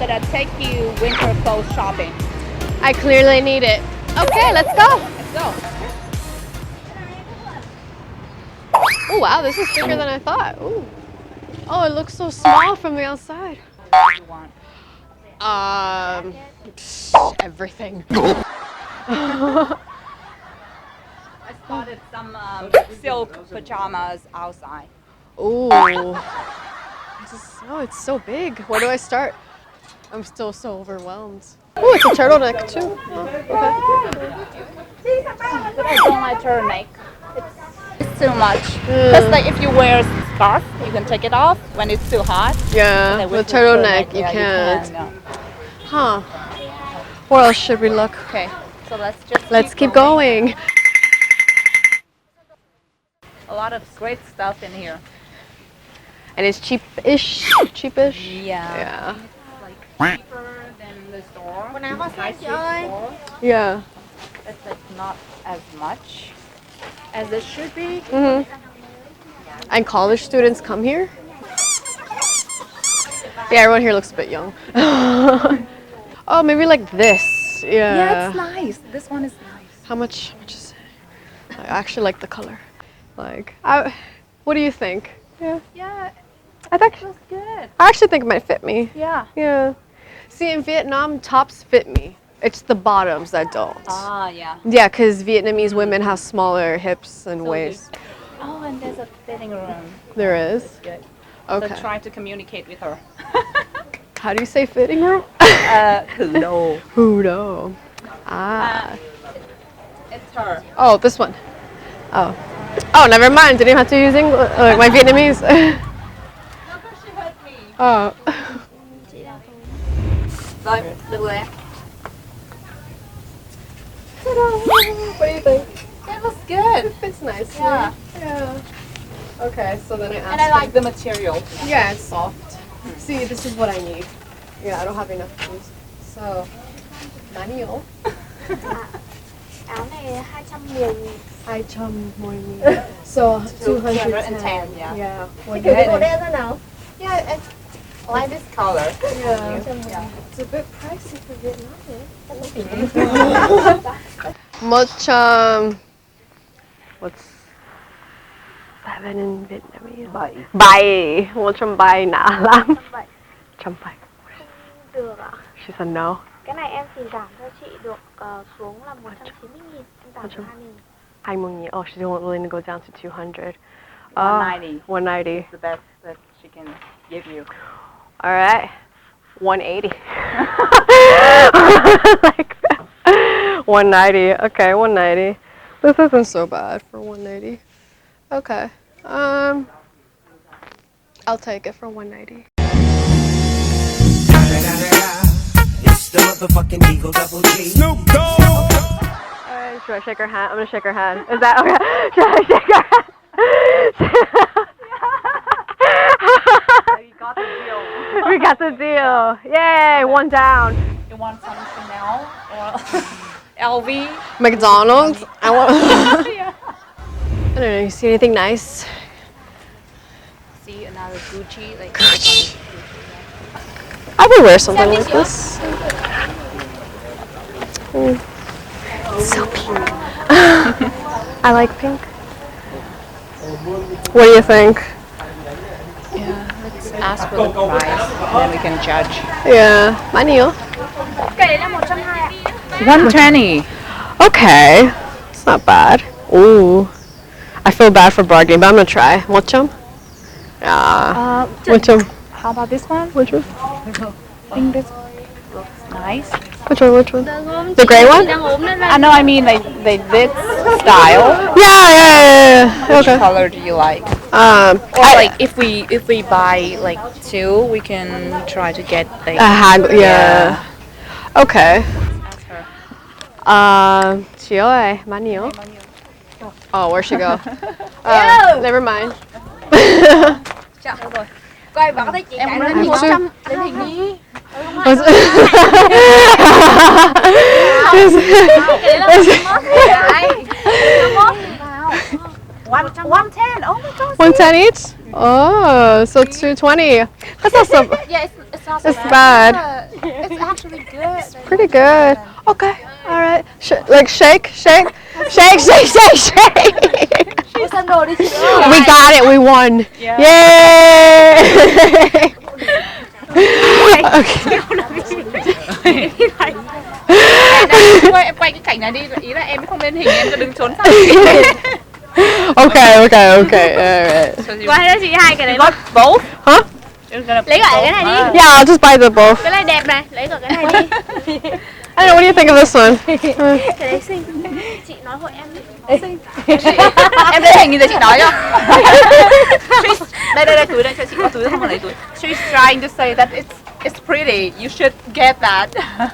gonna take you winter clothes shopping. I clearly need it. Okay, let's go. Let's go. Oh wow, this is bigger than I thought. Ooh. Oh, it looks so small from the outside. What do you want? Everything. I spotted some silk pajamas outside. Ooh. Oh, it's so big. Where do I start? I'm still so overwhelmed. Oh, it's a turtleneck too. Oh, okay. But I don't like turtleneck. It's too much. Because like if you wear a scarf, you can take it off when it's too hot. Yeah, And with with the turtleneck you yeah, can't. You can, Huh. Where else should we look? Okay, so let's keep going. A lot of great stuff in here. And it's cheapish. Cheapish. Yeah. Yeah. It's like cheaper than the store. High street store. Yeah. It's like not as much as it should be. Mhm. And college students come here? Yeah, everyone here looks a bit young. Oh, maybe like this. Yeah. Yeah, it's nice. This one is nice. How much is it? I actually like the color. Like, what do you think? Yeah. Yeah, I think it looks good. I actually think it might fit me. Yeah. Yeah. See, in Vietnam, tops fit me. It's the bottoms that don't. Ah, yeah. Yeah, because Vietnamese women have smaller hips and So waists. Oh, and there's a fitting room. There is? Good. Okay. So try to communicate with her. How do you say fitting room? Hello. Hudo. Ah. It's her. Oh, this one. Oh. Oh, never mind. Didn't even have to use English, like my Vietnamese. No, because she hurt me. Oh. Rồi, được rồi em. What do you think? It looks good. It fits nicely. Yeah. Yeah. Okay, so then I asked And I like the material. Yeah, it's soft. See, this is what I need. Yeah, I don't have enough of these. So, 많이요. Áo này 210.000. 210. So, 210. Yeah. Yeah. Cái màu đen thế nào? Yeah, I like this color. yeah. Yeah. It's a bit pricey for Vietnam. Much, what's 7 in Vietnamese? Bảy. Bảy. Một trăm bảy nã lắm. Trăm bảy. Được ạ. She said no. Cái này em chỉ giảm cho chị được xuống là 190.000. Em giảm cho 2.000. 20,000. Oh, she's willing to go down to 200. 190. 190. It's the best that she can give you. All right. 180. Like that. 190. Okay, 190. This isn't so bad for 180. Okay. I'll take it for 190. It's the motherfucking Eagle Double G. Snoop Dogg. Alright, should I shake her hand? I'm gonna shake her hand. Is that okay? Should I shake her hand? You got the deal. We got the deal. Yay, one down. You want some Chanel or LV? McDonald's. I want. Yeah. I don't know. You see anything nice? See another Gucci, like I would wear something like this. So pink. I like pink. What do you think? yeah. Let's ask for the price, and then we can judge. Yeah, 많이요. Cái đấy là 120 ạ. 120. Okay, it's not bad. Ooh, I feel bad for bargaining, but I'm gonna try. Mochum? Ah, mochum. How about this one? Which one? I think this looks nice. Which one? Which one? The gray one? I know. I mean, like this style. Yeah. Which Okay. color do you like? Or Or like if we buy like two, we can try to get like. yeah. Okay. Ask her. Chiyo ơi, 많이요? Oh, where'd she go? Never mind. Chào rồi. Coi bạn có thấy chị chạy lên 100 lên hình đi. Was- One 110. Oh my god. 110 each? Oh, so 220. That's not so. Yeah, it's not so It's bad. Pretty good. Okay. All right. Like shake, shake, shake, shake, shake, shake. Săn đồ đi chị ơi. We got it. We won. Yeah. Yay! Okay. Em quay cái cảnh này đi, ý là em không lên hình, em cứ đứng trốn sau. Okay. Okay. All right. Quay đó chị, hai cái đấy. Got both? Huh? Lấy cả cái này đi. Yeah, I'll just buy the both. Cái này đẹp này, lấy cả cái này đi. I don't know. What do you think of this one? Cái đấy xinh. Chị nói hộ em đi. Xinh. Em lên hình như thế chị nói cho. Đây túi đây, cho chị có túi không, mà lấy túi. She's trying to say that it's pretty. You should get that. I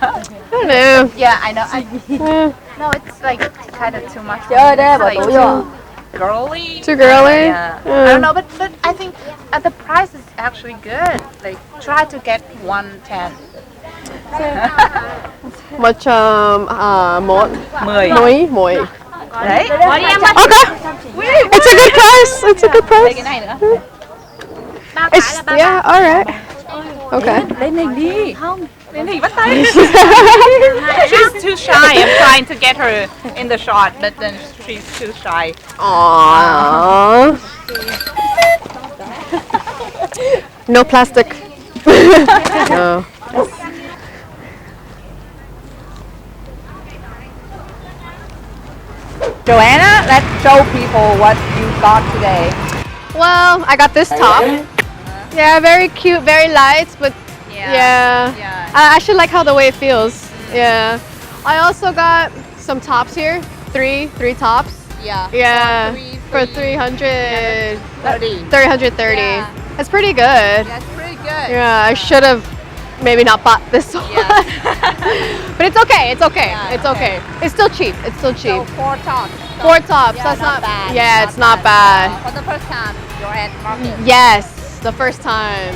don't know. Yeah, I know. Yeah. No, it's like kind of too much. Trời ơi, đây It's bỏ like túi rồi. girly. Too girly? Yeah. I don't know, but I think the price is actually good. Like, try to get 110. Much một 10. muối. Đấy. Bỏ đi em ơi. Okay. It's a good price. It's a good Đây price. cái này nữa. Ba cái là It's ba. yeah. All right. Okay. Lên hình đi. Không. Lên hình bắt tay. She's too shy. I'm trying to get her in the shot, but then she's too shy. Aww. No plastic. No. Joanna, let's show people what you got today. Well, I got this top. Yeah, very cute, very light, but yeah. I actually like how the way it feels. Yeah. I also got some tops here. Three tops. Yeah. Yeah. For 300. 330. Yeah. That's pretty good. That's pretty good. Yeah, I should have maybe not bought this one. Yeah. But it's okay. It's okay. Yeah, It's okay. okay. It's still cheap. It's still cheap. So 4 tops. 4 tops. Yeah, That's not bad. Yeah, it's not bad. For the first time, you're at market. Yes, the first time.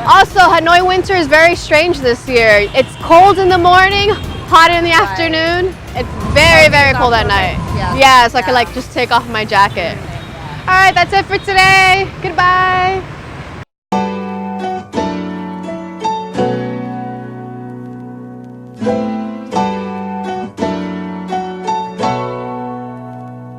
Also, Hanoi winter is very strange this year. It's cold in the morning, hot in the afternoon. It's very, very cold at night. Yeah. So I can like just take off my jacket. All right, that's it for today. Goodbye.